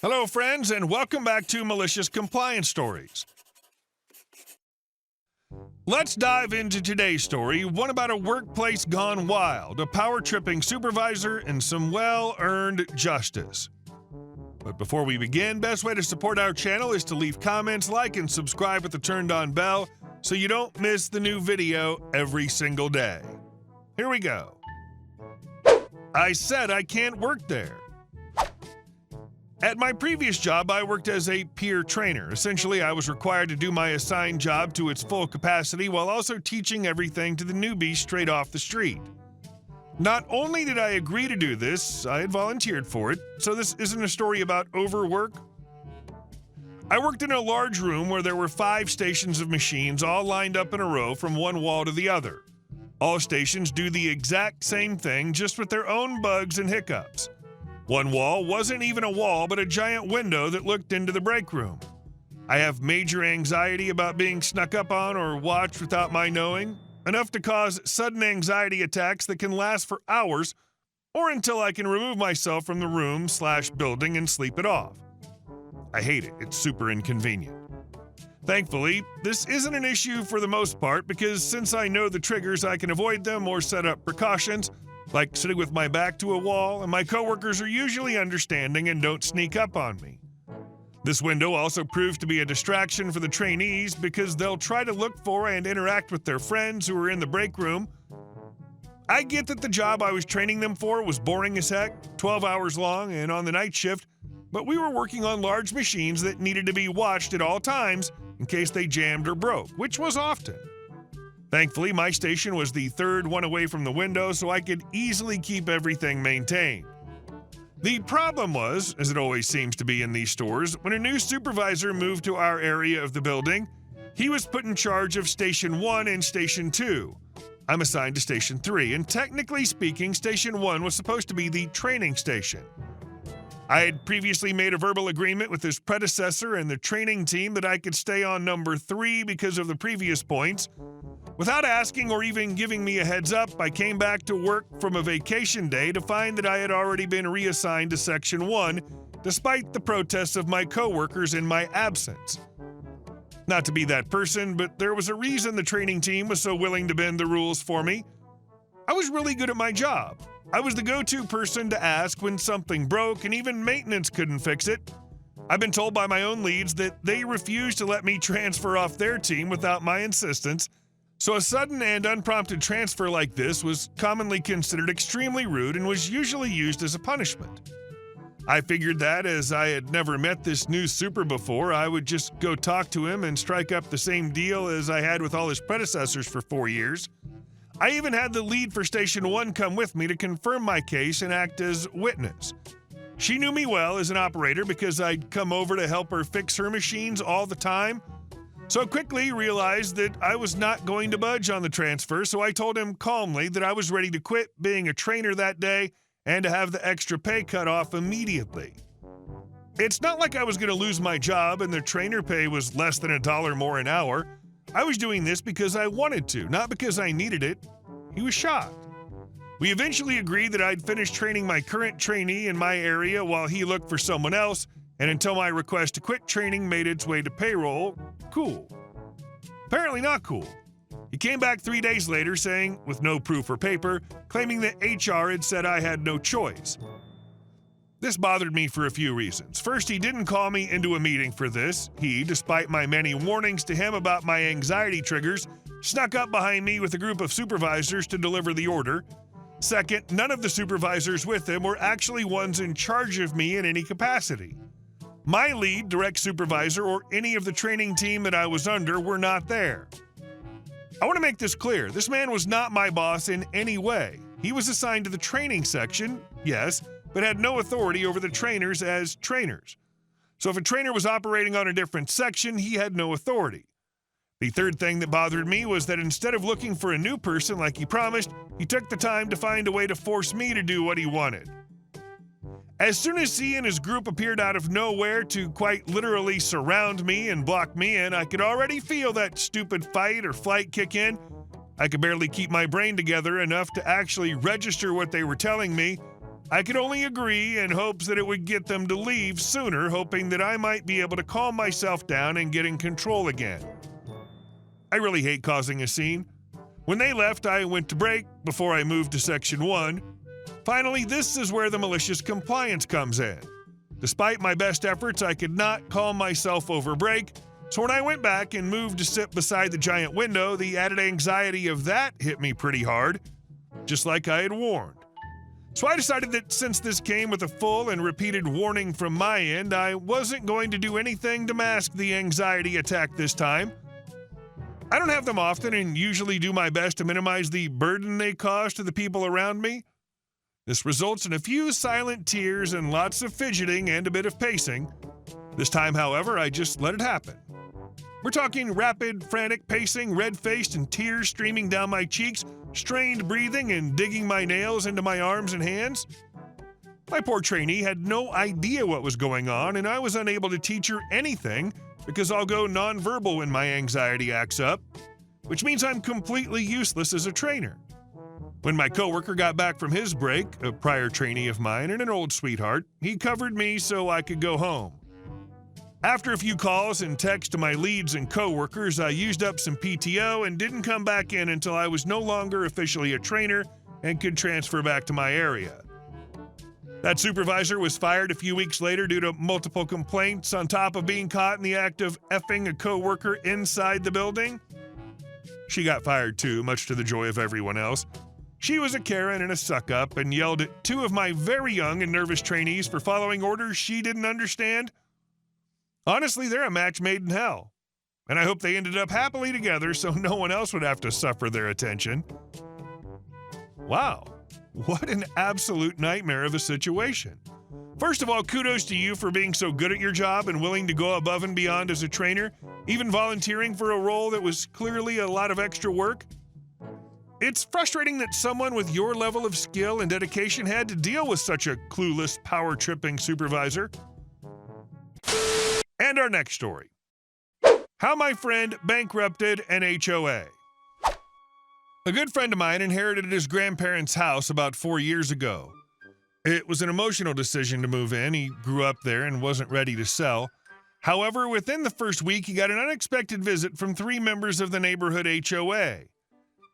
Hello, friends, and welcome back to Malicious Compliance Stories. Let's dive into today's story, one about a workplace gone wild, a power-tripping supervisor, and some well-earned justice. But before we begin, best way to support our channel is to leave comments, like, and subscribe with the turned-on bell so you don't miss the new video every single day. Here we go. I said I can't work there. At my previous job, I worked as a peer trainer. Essentially, I was required to do my assigned job to its full capacity while also teaching everything to the newbies straight off the street. Not only did I agree to do this, I had volunteered for it, so this isn't a story about overwork. I worked in a large room where there were 5 stations of machines all lined up in a row from one wall to the other. All stations do the exact same thing, just with their own bugs and hiccups. One wall wasn't even a wall, but a giant window that looked into the break room. I have major anxiety about being snuck up on or watched without my knowing, enough to cause sudden anxiety attacks that can last for hours or until I can remove myself from the room/building and sleep it off. I hate it. It's super inconvenient. Thankfully, this isn't an issue for the most part because since I know the triggers, I can avoid them or set up precautions, like sitting with my back to a wall, and my coworkers are usually understanding and don't sneak up on me. This window also proves to be a distraction for the trainees because they'll try to look for and interact with their friends who are in the break room. I get that the job I was training them for was boring as heck, 12 hours long and on the night shift, but we were working on large machines that needed to be watched at all times in case they jammed or broke, which was often. Thankfully, my station was the third one away from the window, so I could easily keep everything maintained. The problem was, as it always seems to be in these stores, when a new supervisor moved to our area of the building, he was put in charge of Station 1 and Station 2. I'm assigned to Station 3, and technically speaking, Station 1 was supposed to be the training station. I had previously made a verbal agreement with his predecessor and the training team that I could stay on number 3 because of the previous points. Without asking or even giving me a heads up, I came back to work from a vacation day to find that I had already been reassigned to Section 1, despite the protests of my coworkers in my absence. Not to be that person, but there was a reason the training team was so willing to bend the rules for me. I was really good at my job. I was the go-to person to ask when something broke, and even maintenance couldn't fix it. I've been told by my own leads that they refused to let me transfer off their team without my insistence, so a sudden and unprompted transfer like this was commonly considered extremely rude and was usually used as a punishment. I figured that, as I had never met this new super before, I would just go talk to him and strike up the same deal as I had with all his predecessors for 4 years. I even had the lead for Station 1 come with me to confirm my case and act as witness. She knew me well as an operator because I'd come over to help her fix her machines all the time, so quickly realized that I was not going to budge on the transfer, so I told him calmly that I was ready to quit being a trainer that day and to have the extra pay cut off immediately. It's not like I was going to lose my job and the trainer pay was less than $1 more an hour. I was doing this because I wanted to, not because I needed it. He was shocked. We eventually agreed that I'd finish training my current trainee in my area while he looked for someone else, and until my request to quit training made its way to payroll, cool. Apparently not cool. He came back 3 days later saying, with no proof or paper, claiming that HR had said I had no choice. This bothered me for a few reasons. First, he didn't call me into a meeting for this. He, despite my many warnings to him about my anxiety triggers, snuck up behind me with a group of supervisors to deliver the order. Second, none of the supervisors with him were actually ones in charge of me in any capacity. My lead, direct supervisor, or any of the training team that I was under were not there. I want to make this clear. This man was not my boss in any way. He was assigned to the training section, yes, but had no authority over the trainers as trainers. So if a trainer was operating on a different section, he had no authority. The third thing that bothered me was that instead of looking for a new person like he promised, he took the time to find a way to force me to do what he wanted. As soon as he and his group appeared out of nowhere to quite literally surround me and block me in, I could already feel that stupid fight or flight kick in. I could barely keep my brain together enough to actually register what they were telling me, I could only agree in hopes that it would get them to leave sooner, hoping that I might be able to calm myself down and get in control again. I really hate causing a scene. When they left, I went to break before I moved to Section 1. Finally, this is where the malicious compliance comes in. Despite my best efforts, I could not calm myself over break, so when I went back and moved to sit beside the giant window, the added anxiety of that hit me pretty hard, just like I had warned. So I decided that since this came with a full and repeated warning from my end, I wasn't going to do anything to mask the anxiety attack this time. I don't have them often and usually do my best to minimize the burden they cause to the people around me. This results in a few silent tears and lots of fidgeting and a bit of pacing. This time, however, I just let it happen. We're talking rapid, frantic pacing, red-faced and tears streaming down my cheeks, strained breathing and digging my nails into my arms and hands. My poor trainee had no idea what was going on, and I was unable to teach her anything because I'll go nonverbal when my anxiety acts up, which means I'm completely useless as a trainer. When my coworker got back from his break, a prior trainee of mine and an old sweetheart, he covered me so I could go home. After a few calls and texts to my leads and coworkers, I used up some PTO and didn't come back in until I was no longer officially a trainer and could transfer back to my area. That supervisor was fired a few weeks later due to multiple complaints on top of being caught in the act of effing a coworker inside the building. She got fired too, much to the joy of everyone else. She was a Karen and a suck-up and yelled at two of my very young and nervous trainees for following orders she didn't understand. Honestly, they're a match made in hell, and I hope they ended up happily together so no one else would have to suffer their attention. Wow, what an absolute nightmare of a situation. First of all, kudos to you for being so good at your job and willing to go above and beyond as a trainer, even volunteering for a role that was clearly a lot of extra work. It's frustrating that someone with your level of skill and dedication had to deal with such a clueless, power-tripping supervisor. And our next story. How my friend bankrupted an HOA. A good friend of mine inherited his grandparents' house about 4 years ago. It was an emotional decision to move in. He grew up there and wasn't ready to sell. However, within the first week, he got an unexpected visit from 3 members of the neighborhood HOA.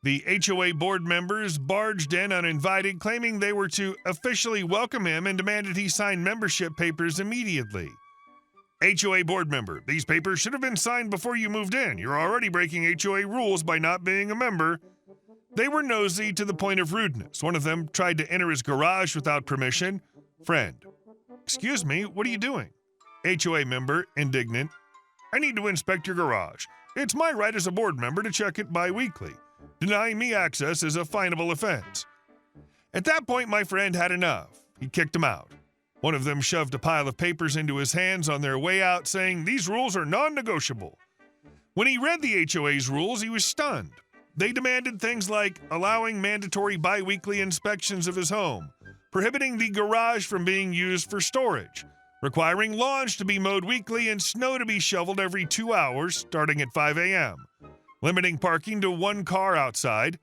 The HOA board members barged in uninvited, claiming they were to officially welcome him and demanded he sign membership papers immediately. HOA board member, these papers should have been signed before you moved in. You're already breaking HOA rules by not being a member. They were nosy to the point of rudeness. One of them tried to enter his garage without permission. Friend, excuse me, what are you doing? HOA member, indignant. I need to inspect your garage. It's my right as a board member to check it bi-weekly. Denying me access is a finable offense. At that point, my friend had enough. He kicked him out. One of them shoved a pile of papers into his hands on their way out, saying, "These rules are non-negotiable." When he read the HOA's rules, he was stunned. They demanded things like allowing mandatory bi-weekly inspections of his home, prohibiting the garage from being used for storage, requiring lawns to be mowed weekly and snow to be shoveled every 2 hours, starting at 5 a.m., limiting parking to 1 car outside.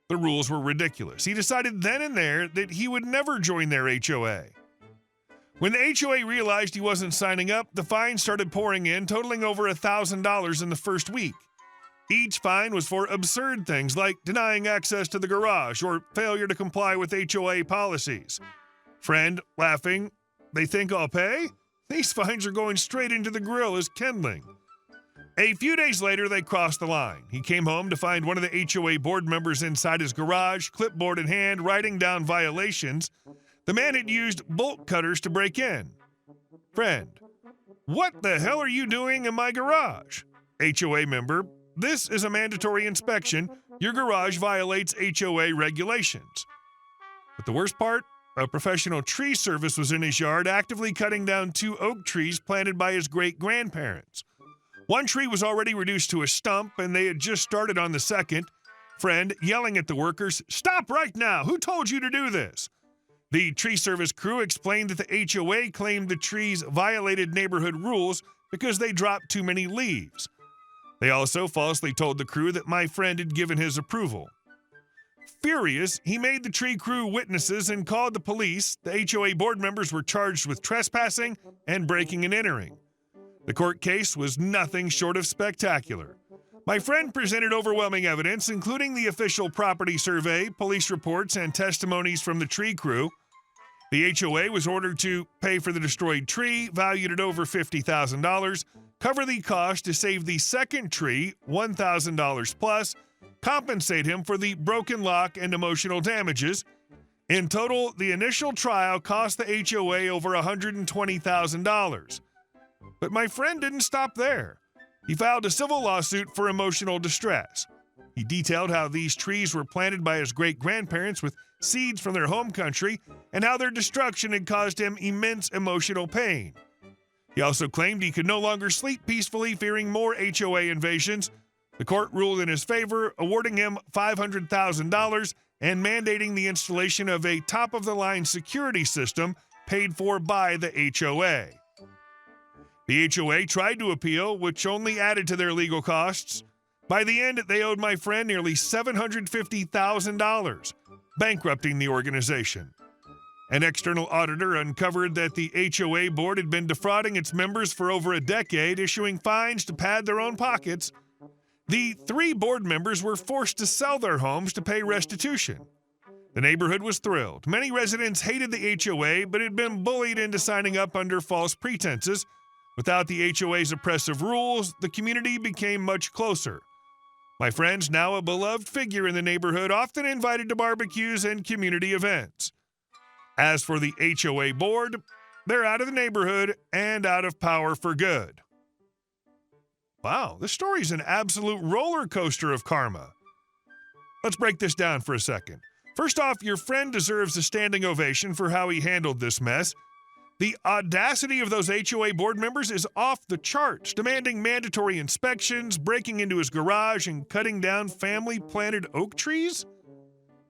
The rules were ridiculous. He decided then and there that he would never join their HOA. When the HOA realized he wasn't signing up, the fines started pouring in, totaling over $1,000 in the first week. Each fine was for absurd things like denying access to the garage or failure to comply with HOA policies. Friend, laughing, "They think I'll pay? These fines are going straight into the grill as kindling." A few days later, they crossed the line. He came home to find one of the HOA board members inside his garage, clipboard in hand, writing down violations. The man had used bolt cutters to break in. Friend, what the hell are you doing in my garage? HOA member, this is a mandatory inspection. Your garage violates HOA regulations. But the worst part? A professional tree service was in his yard actively cutting down 2 oak trees planted by his great-grandparents. One tree was already reduced to a stump, and they had just started on the second. Friend, yelling at the workers, "Stop right now! Who told you to do this?" The tree service crew explained that the HOA claimed the trees violated neighborhood rules because they dropped too many leaves. They also falsely told the crew that my friend had given his approval. Furious, he made the tree crew witnesses and called the police. The HOA board members were charged with trespassing and breaking and entering. The court case was nothing short of spectacular. My friend presented overwhelming evidence, including the official property survey, police reports, and testimonies from the tree crew. The HOA was ordered to pay for the destroyed tree, valued at over $50,000, cover the cost to save the second tree, $1,000 plus, compensate him for the broken lock and emotional damages. In total, the initial trial cost the HOA over $120,000. But my friend didn't stop there. He filed a civil lawsuit for emotional distress. He detailed how these trees were planted by his great-grandparents with seeds from their home country and how their destruction had caused him immense emotional pain. He also claimed he could no longer sleep peacefully, fearing more HOA invasions. The court ruled in his favor, awarding him $500,000 and mandating the installation of a top-of-the-line security system paid for by the HOA. The HOA tried to appeal, which only added to their legal costs. By the end, they owed my friend nearly $750,000, bankrupting the organization. An external auditor uncovered that the HOA board had been defrauding its members for over a decade, issuing fines to pad their own pockets. The 3 board members were forced to sell their homes to pay restitution. The neighborhood was thrilled. Many residents hated the HOA, but had been bullied into signing up under false pretenses. Without the HOA's oppressive rules, the community became much closer. My friend's now a beloved figure in the neighborhood, often invited to barbecues and community events. As for the HOA board, they're out of the neighborhood and out of power for good. Wow, this story's an absolute roller coaster of karma. Let's break this down for a second. First off, your friend deserves a standing ovation for how he handled this mess. The audacity of those HOA board members is off the charts, demanding mandatory inspections, breaking into his garage, and cutting down family-planted oak trees.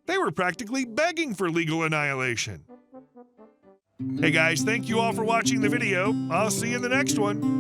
They were practically begging for legal annihilation. Hey guys, thank you all for watching the video. I'll see you in the next one.